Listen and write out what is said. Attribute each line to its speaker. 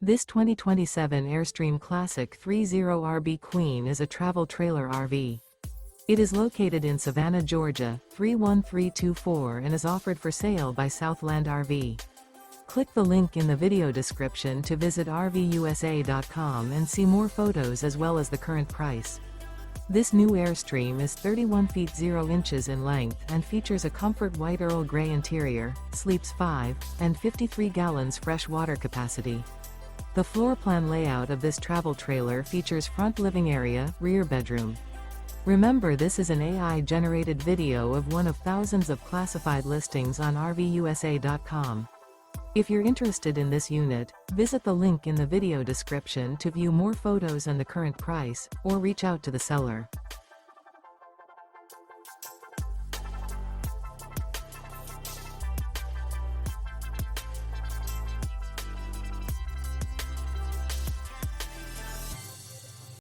Speaker 1: This 2027 Airstream Classic 30RB Queen is a travel trailer RV. It is located in Savannah, Georgia, 31324 and is offered for sale by Southland RV. Click the link in the video description to visit RVUSA.com and see more photos as well as the current price. This new Airstream is 31 feet 0 inches in length and features a Comfort White Earl Grey interior, sleeps 5, and 53 gallons fresh water capacity. The floor plan layout of this travel trailer features front living area, rear bedroom. Remember, this is an AI-generated video of one of thousands of classified listings on RVUSA.com. If you're interested in this unit, visit the link in the video description to view more photos and the current price, or reach out to the seller.